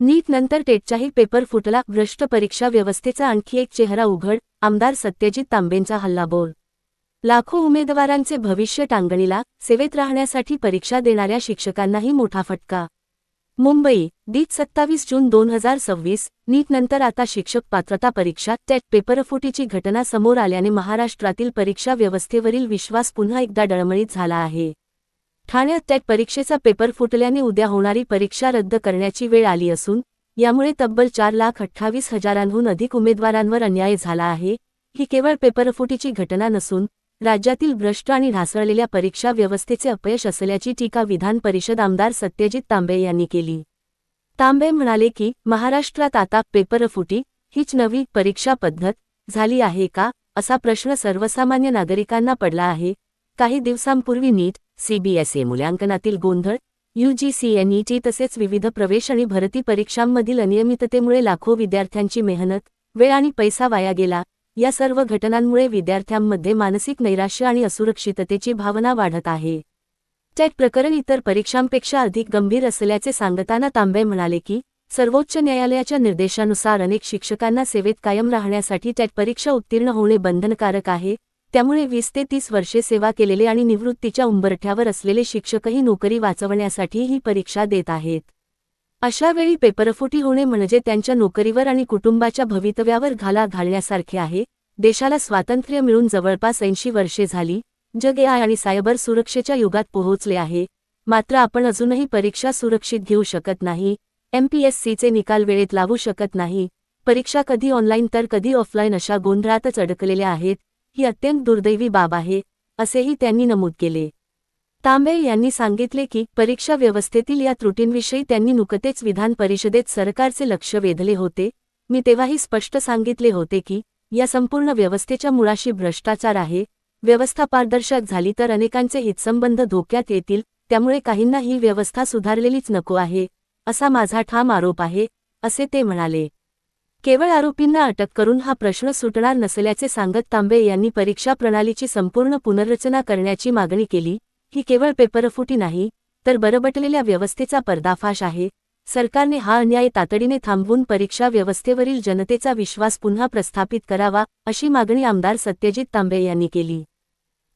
नीट नंतर टेटचाही पेपर फुटला. भ्रष्ट परीक्षा व्यवस्थेचा आणखी एक चेहरा उघड. आमदार सत्यजित तांबेंचा हल्लाबोल. लाखो उमेदवारांचे भविष्य टांगणीला. सेवेत राहण्यासाठी परीक्षा देणाऱ्या शिक्षकांनाही मोठा फटका. मुंबई. 27 जून 2026. नीट नंतर आता शिक्षक पात्रता परीक्षा टेट पेपरफुटीची घटना समोर आल्याने महाराष्ट्रातील परीक्षा व्यवस्थेवरील विश्वास पुन्हा एकदा डळमळीत झाला आहे. ठाण्यात टेट परीक्षेचा पेपर फुटल्याने उद्या होणारी परीक्षा रद्द करण्याची वेळ आली असून यामुळे तब्बल 4,28,000हून अधिक उमेदवारांवर अन्याय झाला आहे. ही केवळ पेपरफुटीची घटना नसून राज्यातील भ्रष्ट आणि ढासळलेल्या परीक्षा व्यवस्थेचे अपयश असल्याची टीका विधान परिषद आमदार सत्यजित तांबे यांनी केली. तांबे म्हणाले की महाराष्ट्रात आता पेपरफुटी हीच नवी परीक्षा पद्धत झाली आहे का, असा प्रश्न सर्वसामान्य नागरिकांना पडला आहे. काही दिवसांपूर्वी नीट, सीबीएसई मूल्यांकनातील गोंधळ, यूजीसी एनईटी तसेच विविध प्रवेश आणि भरती परीक्षांमधील अनियमिततेमुळे लाखो विद्यार्थ्यांची मेहनत, वेळ आणि पैसा वाया गेला. या सर्व घटनांमुळे विद्यार्थ्यांमध्ये मानसिक नैराश्य आणि असुरक्षिततेची भावना वाढत आहे. टेट प्रकरण इतर परीक्षांपेक्षा अधिक गंभीर असल्याचे सांगताना तांबे म्हणाले की सर्वोच्च न्यायालयाच्या निर्देशानुसार अनेक शिक्षकांना सेवेत कायम राहण्यासाठी टेट परीक्षा उत्तीर्ण होणे बंधनकारक आहे. त्यामुळे 20 ते 30 वर्षे सेवा केलेले आणि निवृत्तीच्या उंबरठ्यावर असलेले शिक्षकही नोकरी वाचवण्यासाठी ही परीक्षा देत आहेत. अशावेळी पेपरफुटी होणे म्हणजे त्यांच्या नोकरीवर आणि कुटुंबाच्या भवितव्यावर घाला घालण्यासारखे आहे. देशाला स्वातंत्र्य मिळून जवळपास 80 वर्षे झाली. जग एआय आणि सायबर सुरक्षेच्या युगात पोहोचले आहे. मात्र आपण अजूनही परीक्षा सुरक्षित घेऊ शकत नाही. एमपीएससीचे निकाल वेळेत लावू शकत नाही. परीक्षा कधी ऑनलाईन तर कधी ऑफलाईन अशा गोंधळातच अडकलेल्या आहेत. ही अत्यंत दुर्दैवी बाब आहे, असेही त्यांनी नमूद केले. तांबे यांनी सांगितले की परीक्षा व्यवस्थेतील या त्रुटींविषयी त्यांनी नुकतेच विधान परिषदेत सरकारचे लक्ष वेधले होते. मी तेव्हाही स्पष्ट सांगितले होते की या संपूर्ण व्यवस्थेच्या मुळाशी भ्रष्टाचार आहे. व्यवस्था पारदर्शक झाली तर अनेकांचे हितसंबंध धोक्यात येतील. त्यामुळे काहींना ही व्यवस्था सुधारलेलीच नको आहे, असा माझा ठाम आरोप आहे, असे ते म्हणाले. केवळ आरोपींना अटक करून हा प्रश्न सुटणार नसल्याचे सांगत तांबे यांनी परीक्षा प्रणालीची संपूर्ण पुनर्रचना करण्याची मागणी केली. ही केवळ पेपरफुटी नाही, तर बरबटलेल्या व्यवस्थेचा पर्दाफाश आहे. सरकारने हा अन्याय तातडीने थांबवून परीक्षा व्यवस्थेवरील जनतेचा विश्वास पुन्हा प्रस्थापित करावा, अशी मागणी आमदार सत्यजित तांबे यांनी केली.